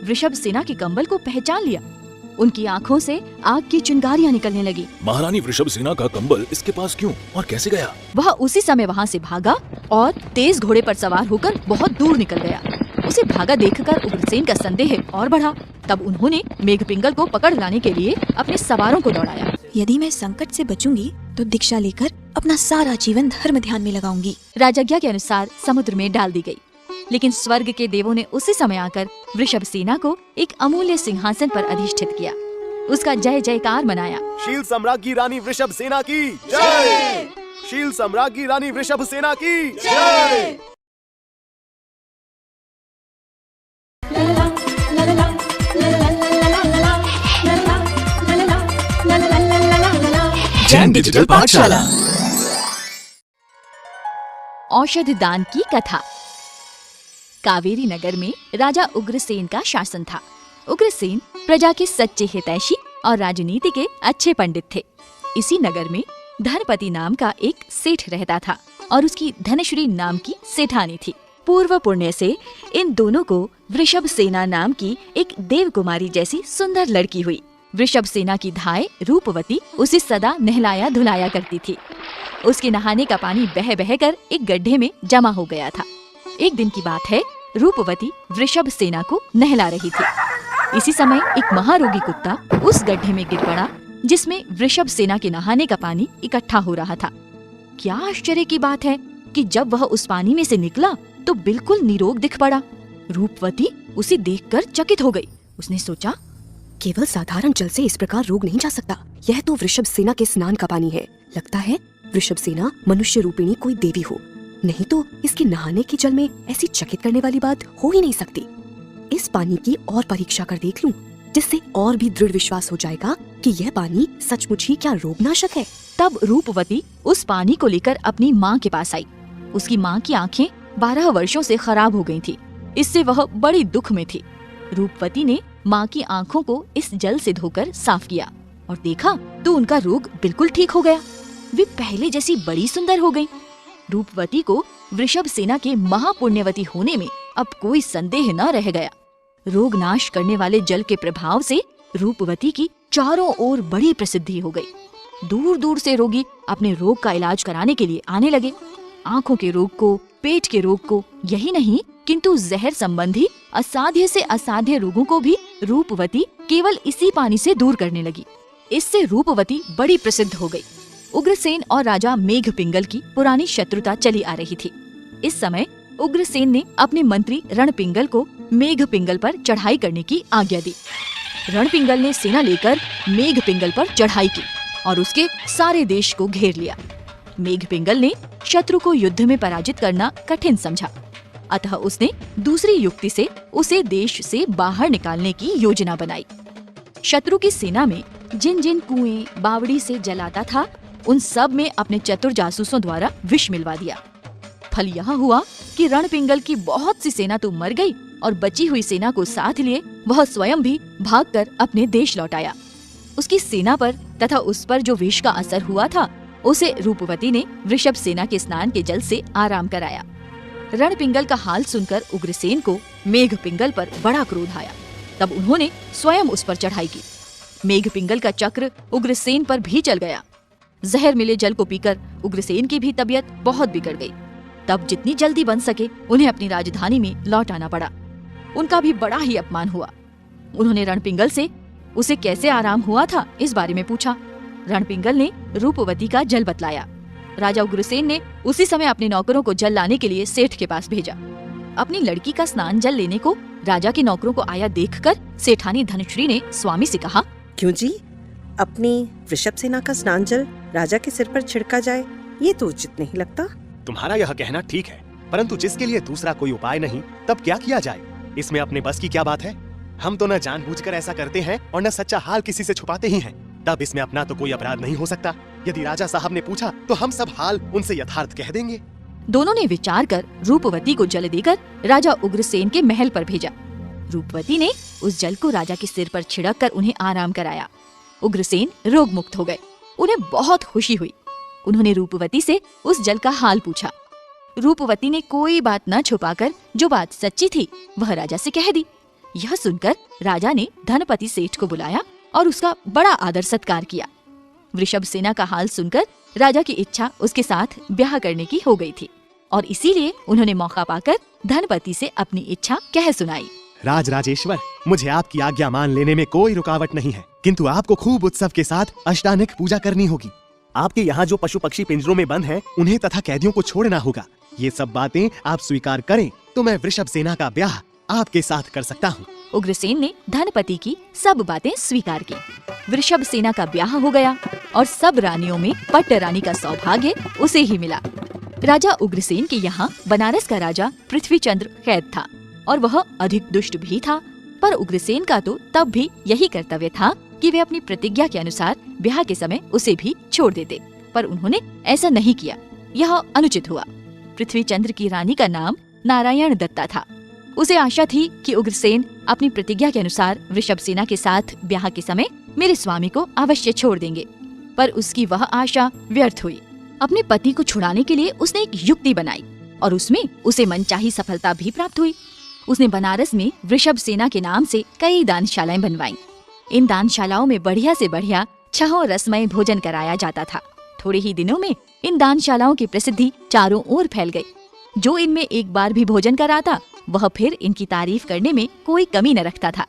वृषभ सेना के कंबल को पहचान लिया। उनकी आँखों से आग की चिंगारियां निकलने लगी। महारानी वृषभ सेना का कंबल इसके पास क्यों और कैसे गया? वह उसी समय वहाँ से भागा और तेज घोड़े पर सवार होकर बहुत दूर निकल गया। उसे भागा देखकर उग्रसेन का संदेह और बढ़ा। तब उन्होंने मेघपिंगल को पकड़ लाने के लिए अपने सवारों को दौड़ाया। यदि मैं संकट से बचूंगी तो दीक्षा लेकर अपना सारा जीवन धर्म ध्यान में लगाऊंगी। राजज्ञा के अनुसार समुद्र में डाल दी गई, लेकिन स्वर्ग के देवों ने उसी समय आकर वृषभ सेना को एक अमूल्य सिंहासन पर अधिष्ठित किया। उसका जय जयकार मनाया। शील सम्राज्ञी रानी वृषभ सेना की जय। शील सम्राज्ञी रानी वृषभ सेना की जय। जैन डिजिटल पाठशाला। औषध दान की कथा। कावेरी नगर में राजा उग्रसेन का शासन था। उग्रसेन प्रजा के सच्चे हितैषी और राजनीति के अच्छे पंडित थे। इसी नगर में धनपति नाम का एक सेठ रहता था और उसकी धनश्री नाम की सेठानी थी। पूर्व पुण्य से इन दोनों को वृषभ सेना नाम की एक देवकुमारी जैसी सुंदर लड़की हुई। वृषभ सेना की धाय रूपवती उसे सदा नहलाया धुलाया करती थी। उसके नहाने का पानी बह बह कर एक गड्ढे में जमा हो गया था। एक दिन की बात है, रूपवती वृषभ सेना को नहला रही थी। इसी समय एक महारोगी कुत्ता उस गड्ढे में गिर पड़ा जिसमें वृषभ सेना के नहाने का पानी इकट्ठा हो रहा था। क्या आश्चर्य की बात है कि जब वह उस पानी में से निकला तो बिल्कुल निरोग दिख पड़ा। रूपवती उसे देखकर चकित हो गई। उसने सोचा, केवल साधारण जल से इस प्रकार रोग नहीं जा सकता। यह तो वृषभ सेना के स्नान का पानी है। लगता है वृषभ सेना मनुष्य रूपिणी कोई देवी हो, नहीं तो इसके नहाने के जल में ऐसी चकित करने वाली बात हो ही नहीं सकती। इस पानी की और परीक्षा कर देख लूं, जिससे और भी दृढ़ विश्वास हो जाएगा कि यह पानी सचमुच ही क्या रोगनाशक है। तब रूपवती उस पानी को लेकर अपनी माँ के पास आई। उसकी माँ की आँखें 12 वर्षों से खराब हो गई थी। इससे वह बड़ी दुख में थी। रूपवती ने माँ की आँखों को इस जल से धोकर साफ किया और देखा तो उनका रोग बिल्कुल ठीक हो गया। वे पहले जैसी बड़ी सुंदर हो गईं। रूपवती को वृषभ सेना के महापुण्यवती होने में अब कोई संदेह न रह गया। रोग नाश करने वाले जल के प्रभाव से रूपवती की चारों ओर बड़ी प्रसिद्धि हो गई। दूर दूर से रोगी अपने रोग का इलाज कराने के लिए आने लगे। आँखों के रोग को, पेट के रोग को, यही नहीं किंतु जहर संबंधी असाध्य से असाध्य रोगों को भी रूपवती केवल इसी पानी से दूर करने लगी। इससे रूपवती बड़ी प्रसिद्ध हो गई। उग्रसेन और राजा मेघपिंगल की पुरानी शत्रुता चली आ रही थी। इस समय उग्रसेन ने अपने मंत्री रणपिंगल को मेघपिंगल पर चढ़ाई करने की आज्ञा दी। रणपिंगल ने सेना लेकर मेघपिंगल पर चढ़ाई की और उसके सारे देश को घेर लिया। मेघपिंगल ने शत्रु को युद्ध में पराजित करना कठिन समझा, अतः उसने दूसरी युक्ति से उसे देश से बाहर निकालने की योजना बनाई। शत्रु की सेना में जिन जिन कुएं बावड़ी से जल आता था, उन सब में अपने चतुर जासूसों द्वारा विष मिलवा दिया। फल यह हुआ कि रणपिंगल की बहुत सी सेना तो मर गई और बची हुई सेना को साथ लिए वह स्वयं भी भागकर अपने देश लौट आया। उसकी सेना पर तथा उस पर जो विष का असर हुआ था, उसे रूपवती ने वृषभ सेना के स्नान के जल से आराम कराया। रणपिंगल का हाल सुनकर उग्रसेन को मेघपिंगल पर बड़ा क्रोध आया। तब उन्होंने स्वयं उस पर चढ़ाई की। मेघपिंगल का चक्र उग्रसेन पर भी चल गया। जहर मिले जल को पीकर उग्रसेन की भी तबीयत बहुत बिगड़ गई। तब जितनी जल्दी बन सके उन्हें अपनी राजधानी में लौट आना पड़ा। उनका भी बड़ा ही अपमान हुआ। उन्होंने रणपिंगल से उसे कैसे आराम हुआ था इस बारे में पूछा। रणपिंगल ने रूपवती का जल बतलाया। राजा उग्रसेन ने उसी समय अपने नौकरों को जल लाने के लिए सेठ के पास भेजा। अपनी लड़की का स्नान जल लेने को राजा के नौकरों को आया देखकर सेठानी धनश्री ने स्वामी से कहा, क्यों जी, अपनी वृषभ सेना का स्नान जल राजा के सिर पर छिड़का जाए, ये तो उचित नहीं लगता। तुम्हारा यह कहना ठीक है, परंतु जिसके लिए दूसरा कोई उपाय नहीं, तब क्या किया जाए? इसमें अपने बस की क्या बात है? हम तो न जानबूझकर ऐसा करते हैं और न सच्चा हाल किसी से छुपाते ही हैं। तब इसमें अपना तो कोई अपराध नहीं हो सकता। यदि राजा साहब ने पूछा तो हम सब हाल उनसे यथार्थ कह देंगे। दोनों ने विचार कर रूपवती को जल देकर राजा उग्रसेन के महल पर भेजा। रूपवती ने उस जल को राजा के सिर पर छिड़क कर उन्हें आराम कराया। उग्रसेन रोग मुक्त हो गए। उन्हें बहुत खुशी हुई। उन्होंने रूपवती से उस जल का हाल पूछा। रूपवती ने कोई बात न छुपाकर जो बात सच्ची थी वह राजा से कह दी। यह सुनकर राजा ने धनपति सेठ को बुलाया और उसका बड़ा आदर सत्कार किया। वृषभ सेना का हाल सुनकर राजा की इच्छा उसके साथ ब्याह करने की हो गई थी और इसीलिए उन्होंने मौका पाकर धनपति से अपनी इच्छा कह सुनाई। राजेश्वर, मुझे आपकी आज्ञा मान लेने में कोई रुकावट नहीं है, किंतु आपको खूब उत्सव के साथ अष्टानिक पूजा करनी होगी। आपके यहाँ जो पशु पक्षी पिंजरों में बंद हैं, उन्हें तथा कैदियों को छोड़ना होगा। ये सब बातें आप स्वीकार करें तो मैं वृषभ सेना का ब्याह आपके साथ कर सकता हूँ। उग्रसेन ने धनपति की सब बातें स्वीकार की। वृषभ सेना का ब्याह हो गया और सब रानियों में पट्ट रानी का सौभाग्य उसे ही मिला। राजा उग्रसेन के यहाँ बनारस का राजा पृथ्वीचंद्र कैद था और वह अधिक दुष्ट भी था, पर उग्रसेन का तो तब भी यही कर्तव्य था कि वे अपनी प्रतिज्ञा के अनुसार ब्याह के समय उसे भी छोड़ देते, पर उन्होंने ऐसा नहीं किया। यह अनुचित हुआ। पृथ्वीचंद्र की रानी का नाम नारायण दत्ता था। उसे आशा थी कि उग्रसेन अपनी प्रतिज्ञा के अनुसार वृषभ सेना के साथ ब्याह के समय मेरे स्वामी को अवश्य छोड़ देंगे, पर उसकी वह आशा व्यर्थ हुई। अपने पति को छुड़ाने के लिए उसने एक युक्ति बनाई और उसमें उसे मनचाही सफलता भी प्राप्त हुई। उसने बनारस में वृषभ सेना के नाम से कई दानशालाएं बनवाईं। इन दानशालाओं में बढ़िया से बढ़िया छहों रसमय भोजन कराया जाता था। थोड़े ही दिनों में इन दानशालाओं की प्रसिद्धि चारों ओर फैल गई। जो इनमें एक बार भी भोजन कराता वह फिर इनकी तारीफ करने में कोई कमी न रखता था।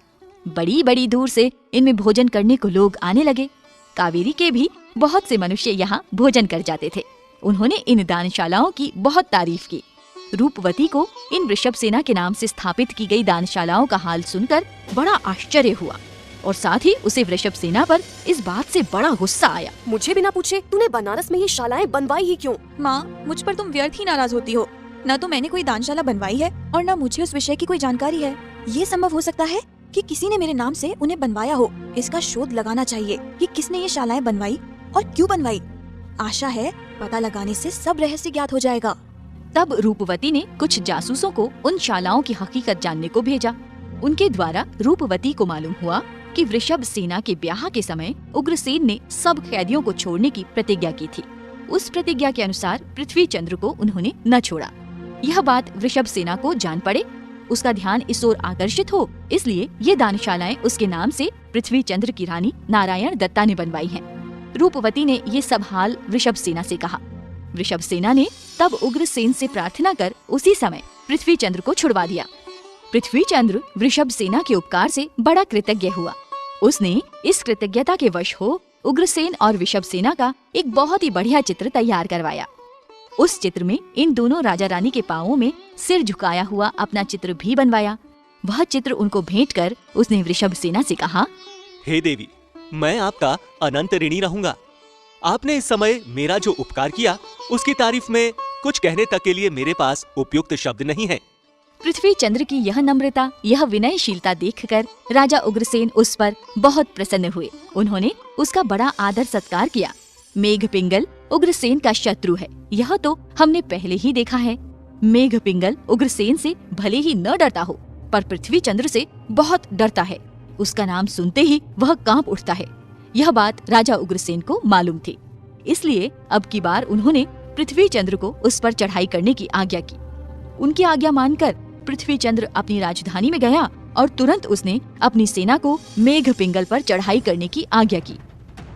बड़ी बड़ी दूर से इनमें भोजन करने को लोग आने लगे। कावेरी के भी बहुत से मनुष्य यहाँ भोजन कर जाते थे। उन्होंने इन दानशालाओं की बहुत तारीफ की। रूपवती को इन वृषभ सेना के नाम से स्थापित की गई दानशालाओं का हाल सुनकर बड़ा आश्चर्य हुआ और साथ ही उसे वृषभ सेना पर इस बात से बड़ा गुस्सा आया। मुझे बिना पूछे तूने बनारस में ये शालाएं बनवाई ही क्यों? माँ, मुझ पर तुम व्यर्थ ही नाराज होती हो। न तो मैंने कोई दानशाला बनवाई है और न मुझे उस विषय की कोई जानकारी है। ये संभव हो सकता है कि किसी ने मेरे नाम से उन्हें बनवाया हो। इसका शोध लगाना चाहिए कि किसने ये शालाएं बनवाई और क्यों बनवाई। आशा है पता लगाने से सब रहस्य ज्ञात हो जाएगा। तब रूपवती ने कुछ जासूसों को उन शालाओं की हकीकत जानने को भेजा। उनके द्वारा रूपवती को मालूम हुआ कि वृषभ सेना के ब्याह के समय उग्रसेन ने सब कैदियों को छोड़ने की प्रतिज्ञा की थी। उस प्रतिज्ञा के अनुसार पृथ्वीचंद्र को उन्होंने न छोड़ा। यह बात वृषभ सेना को जान पड़े। उसका ध्यान इस ओर आकर्षित हो, इसलिए ये दानशालाएं उसके नाम से पृथ्वीचंद्र की रानी नारायण दत्ता ने बनवाई हैं। रूपवती ने ये सब हाल वृषभ सेना से कहा। वृषभ सेना ने तब उग्रसेन से प्रार्थना कर उसी समय पृथ्वीचंद्र को छुड़वा दिया। पृथ्वीचंद्र वृषभ सेना के उपकार से बड़ा कृतज्ञ हुआ। उसने इस कृतज्ञता के वश हो उग्रसेन और वृषभ सेना का एक बहुत ही बढ़िया चित्र तैयार करवाया। उस चित्र में इन दोनों राजा रानी के पांवों में सिर झुकाया हुआ अपना चित्र भी बनवाया। वह चित्र उनको भेंट कर उसने वृषभ सेना से कहा, हे देवी, मैं आपका अनंत ऋणी रहूंगा। आपने इस समय मेरा जो उपकार किया उसकी तारीफ में कुछ कहने तक के लिए मेरे पास उपयुक्त शब्द नहीं है। पृथ्वीचंद्र की यह नम्रता, यह विनयशीलता देखकर राजा उग्रसेन उस पर बहुत प्रसन्न हुए। उन्होंने उसका बड़ा आदर सत्कार किया। मेघपिंगल उग्रसेन का शत्रु है, यह तो हमने पहले ही देखा है। मेघपिंगल उग्रसेन से भले ही न डरता हो, पर पृथ्वीचंद्र से बहुत डरता है। उसका नाम सुनते ही वह कांप उठता है। यह बात राजा उग्रसेन को मालूम थी, इसलिए अब की बार उन्होंने पृथ्वीचंद्र को उस पर चढ़ाई करने की आज्ञा की। उनकी आज्ञा मानकर पृथ्वीचंद्र अपनी राजधानी में गया और तुरंत उसने अपनी सेना को मेघपिंगल पर चढ़ाई करने की आज्ञा की।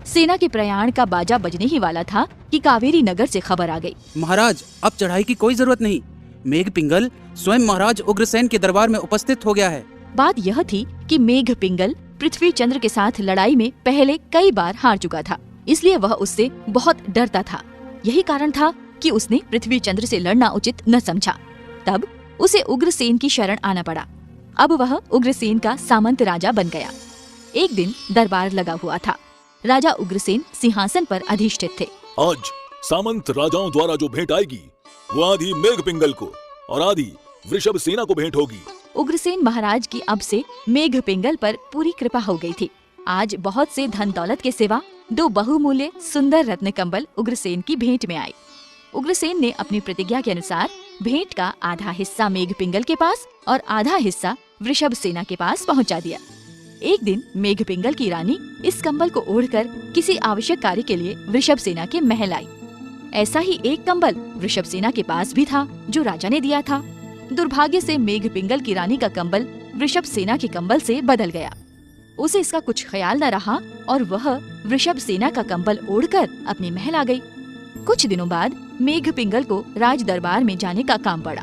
सेना के प्रयाण का बाजा बजने ही वाला था कि कावेरी नगर से खबर आ गई। महाराज, अब चढ़ाई की कोई जरूरत नहीं। मेघपिंगल स्वयं महाराज उग्रसेन के दरबार में उपस्थित हो गया है। बात यह थी कि मेघपिंगल पृथ्वीचंद्र के साथ लड़ाई में पहले कई बार हार चुका था, इसलिए वह उससे बहुत डरता था। यही कारण था कि उसने पृथ्वीचंद्र से लड़ना उचित न समझा। तब उसे उग्रसेन की शरण आना पड़ा। अब वह उग्रसेन का सामंत राजा बन गया। एक दिन दरबार लगा हुआ था। राजा उग्रसेन सिंहासन पर अधिष्ठित थे। आज सामंत राजाओं द्वारा जो भेंट आएगी वो आधी मेघपिंगल को और आधी वृषभ सेना को भेंट होगी। उग्रसेन महाराज की अब से मेघपिंगल पर पूरी कृपा हो गई थी। आज बहुत से धन दौलत के सिवा 2 बहुमूल्य सुंदर रत्न कंबल उग्रसेन की भेंट में आए। उग्रसेन ने अपनी प्रतिज्ञा के अनुसार भेंट का आधा हिस्सा मेघपिंगल के पास और आधा हिस्सा वृषभ सेना के पास पहुंचा दिया। एक दिन मेघपिंगल की रानी इस कंबल को ओढ़कर किसी आवश्यक कार्य के लिए वृषभ सेना के महल आई। ऐसा ही एक कंबल वृषभ सेना के पास भी था जो राजा ने दिया था। दुर्भाग्य से मेघपिंगल की रानी का कंबल वृषभ सेना के कंबल से बदल गया। उसे इसका कुछ ख्याल न रहा और वह वृषभ सेना का कंबल ओढ़कर अपने महल आ गई। कुछ दिनों बाद मेघ पिंगल को राज दरबार में जाने का काम पड़ा।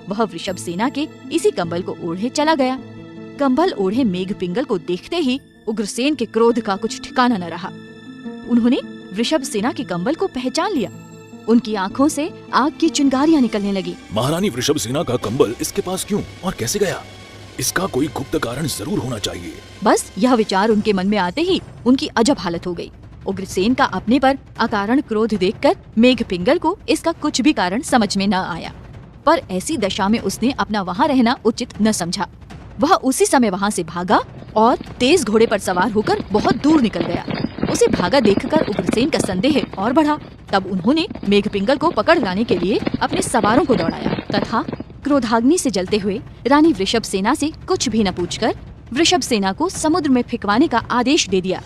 वह वृषभ सेना के इसी कंबल को ओढ़े चला गया। कंबल ओढ़े मेघ पिंगल को देखते ही उग्रसेन के क्रोध का कुछ ठिकाना न रहा। उन्होंने वृषभ सेना के कंबल को पहचान लिया। उनकी आंखों से आग की चिंगारियां निकलने लगी। महारानी वृषभ सेना का कंबल इसके पास क्यों और कैसे गया? इसका कोई गुप्त कारण जरूर होना चाहिए। बस यह विचार उनके मन में आते ही उनकी अजब हालत हो गई। उग्रसेन का अपने पर अकारण क्रोध देखकर मेघ पिंगल को इसका कुछ भी कारण समझ में न आया, पर ऐसी दशा में उसने अपना वहाँ रहना उचित न समझा। वह उसी समय वहाँ से भागा और तेज घोड़े पर सवार होकर बहुत दूर निकल गया। उसे भागा देखकर उग्रसेन का संदेह और बढ़ा। तब उन्होंने मेघ पिंगल को पकड़ लाने के लिए अपने सवारों को दौड़ाया तथा क्रोधाग्नि से जलते हुए रानी वृषभ सेना से कुछ भी न पूछकर वृषभ सेना को समुद्र में फेंकवाने का आदेश दे दिया।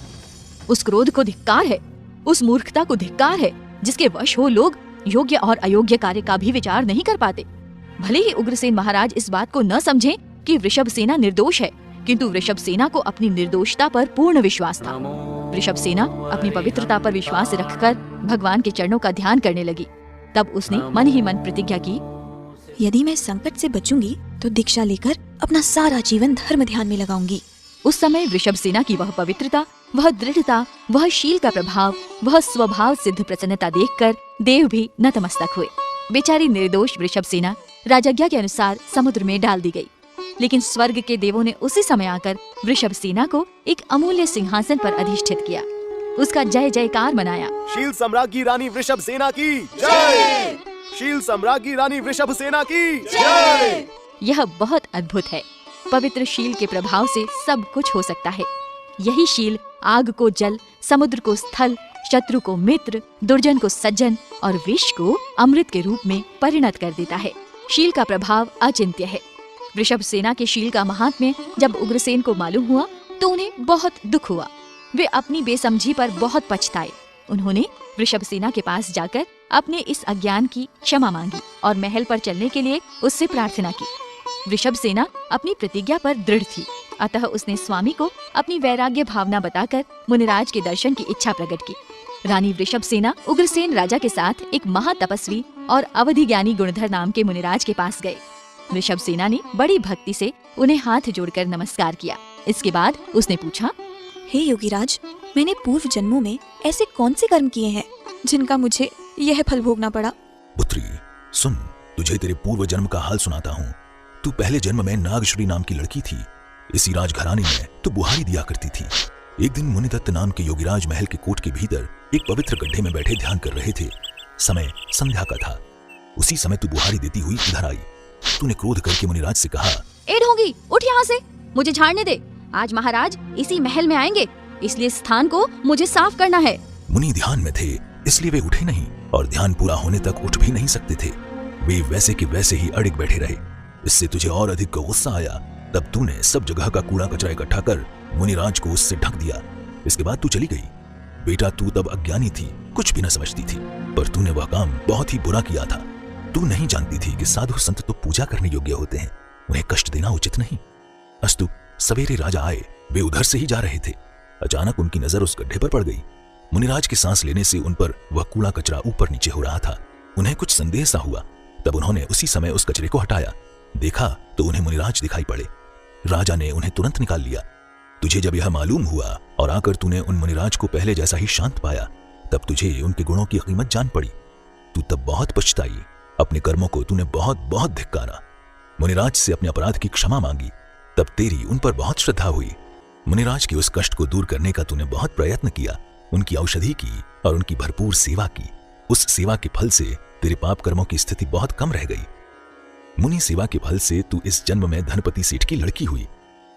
उस क्रोध को धिक्कार है, उस मूर्खता को धिक्कार है जिसके वश हो लोग योग्य और अयोग्य कार्य का भी विचार नहीं कर पाते। भले ही उग्रसेन महाराज इस बात को न समझें कि वृषभ सेना निर्दोष है, किंतु वृषभ सेना को अपनी निर्दोषता पर पूर्ण विश्वास था। वृषभ सेना अपनी पवित्रता पर विश्वास रखकर भगवान के चरणों का ध्यान करने लगी। तब उसने मन ही मन प्रतिज्ञा की, यदि मैं संकट से बचूंगी तो दीक्षा लेकर अपना सारा जीवन धर्म ध्यान में लगाऊंगी। उस समय वृषभ सेना की वह पवित्रता, वह दृढ़ता, वह शील का प्रभाव, वह स्वभाव सिद्ध प्रसन्नता देखकर देव भी नतमस्तक हुए। बेचारी निर्दोष वृषभ सेना राजज्ञा के अनुसार समुद्र में डाल दी गई। लेकिन स्वर्ग के देवों ने उसी समय आकर वृषभ सेना को एक अमूल्य सिंहासन पर अधिष्ठित किया। उसका जय जयकार मनाया। शील सम्राज्ञी रानी वृषभ सेना की जय। शील सम्राज्ञी रानी वृषभ सेना की जय। यह बहुत अद्भुत है। पवित्र शील के प्रभाव से सब कुछ हो सकता है। यही शील आग को जल, समुद्र को स्थल, शत्रु को मित्र, दुर्जन को सज्जन और विष को अमृत के रूप में परिणत कर देता है। शील का प्रभाव अचिंत्य है। वृषभ सेना के शील का महात्म्य जब उग्रसेन को मालूम हुआ तो उन्हें बहुत दुख हुआ। वे अपनी बेसमझी पर बहुत पछताए। उन्होंने वृषभ सेना के पास जाकर अपने इस अज्ञान की क्षमा मांगी और महल पर चलने के लिए उससे प्रार्थना की। वृषभ सेना अपनी प्रतिज्ञा पर दृढ़ थी, अतः उसने स्वामी को अपनी वैराग्य भावना बताकर मुनिराज के दर्शन की इच्छा प्रकट की। रानी वृषभ सेना उग्रसेन राजा के साथ एक महातपस्वी और अवधि ज्ञानी गुणधर नाम के मुनिराज के पास गए। वृषभ सेना ने बड़ी भक्ति से उन्हें हाथ जोड़कर नमस्कार किया। इसके बाद उसने पूछा, हे योगीराज, मैंने पूर्व जन्मों में ऐसे कौन से कर्म किए हैं जिनका मुझे यह फल भोगना पड़ा? पुत्री सुन, तुझे तेरे पूर्व जन्म का हाल सुनाता हूँ। तू पहले जन्म में नागश्री नाम की लड़की थी। इसी राजघराने में तू बुहारी दिया करती थी। एक दिन मुनिदत्त नाम के योगीराज महल के कोट के भीतर एक पवित्र गड्ढे में बैठे ध्यान कर रहे थे। समय संध्या का था। उसी समय तू बुहारी देती हुई इधर आई। तूने क्रोध करके मुनिराज से कहा, ए ढोंगी, उठ यहाँ से, मुझे झाड़ने दे। आज महाराज इसी महल में आएंगे, इसलिए स्थान को मुझे साफ करना है। मुनि ध्यान में थे, इसलिए वे उठे नहीं और ध्यान पूरा होने तक उठ भी नहीं सकते थे। वे वैसे के वैसे ही अड़िग बैठे रहे। इससे तुझे और अधिक गुस्सा आया। तब तूने सब जगह का कूड़ा कचरा इकट्ठा कर मुनिराज को उससे ढक दिया। इसके बाद तू चली गई। बेटा, तू तब अज्ञानी थी, कुछ भी न समझती थी, पर तूने वह काम बहुत ही बुरा किया था। तू नहीं जानती थी कि साधु संत तो पूजा करने योग्य होते हैं, उन्हें कष्ट देना उचित नहीं। अस्तु सवेरे राजा आए। वे उधर से ही जा रहे थे। अचानक उनकी नजर उस गड्ढे पर पड़ गई। मुनिराज के सांस लेने से उन पर वह कूड़ा कचरा ऊपर नीचे हो रहा था। उन्हें कुछ संदेह सा हुआ। तब उन्होंने उसी समय उस कचरे को हटाया। देखा तो उन्हें मुनिराज दिखाई पड़े। राजा ने उन्हें तुरंत निकाल लिया। तुझे जब यह मालूम हुआ और आकर तूने उन मुनिराज को पहले जैसा ही शांत पाया, तब तुझे उनके गुणों की कीमत जान पड़ी। तू तब बहुत पछताई। अपने कर्मों को तूने बहुत बहुत धिक्कारा। मुनिराज से अपने अपराध की क्षमा मांगी। तब तेरी उन पर बहुत श्रद्धा हुई। मुनिराज के उस कष्ट को दूर करने का तूने बहुत प्रयत्न किया। उनकी औषधि की और उनकी भरपूर सेवा की। उस सेवा के फल से तेरे पाप कर्मों की स्थिति बहुत कम रह गई। मुनि सेवा के फल से तू इस जन्म में धनपति सेठ की लड़की हुई।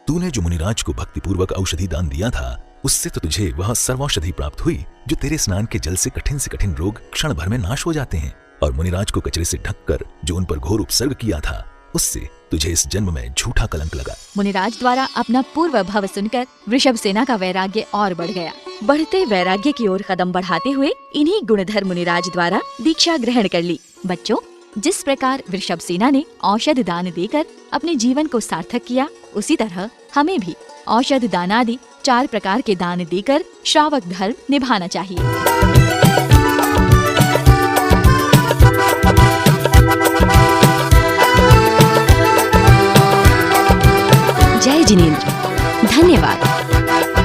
तूने जो मुनिराज को भक्तिपूर्वक औषधि दान दिया था, उससे तो तुझे वह सर्वौषधि प्राप्त हुई जो तेरे स्नान के जल से कठिन रोग क्षण भर में नाश हो जाते हैं। और मुनिराज को कचरे से ढककर जो उन पर घोर उपसर्ग किया था, उससे तुझे इस जन्म में झूठा कलंक लगा। मुनिराज द्वारा अपना पूर्व भव सुनकर वृषभ सेना का वैराग्य और बढ़ गया। बढ़ते वैराग्य की ओर कदम बढ़ाते हुए इन्हीं गुणधर मुनिराज द्वारा दीक्षा ग्रहण कर ली। बच्चों, जिस प्रकार वृषभ सेना ने औषध दान देकर अपने जीवन को सार्थक किया, उसी तरह हमें भी औषध दान आदि 4 प्रकार के दान देकर श्रावक धर्म निभाना चाहिए। जय जिनेंद्र। धन्यवाद।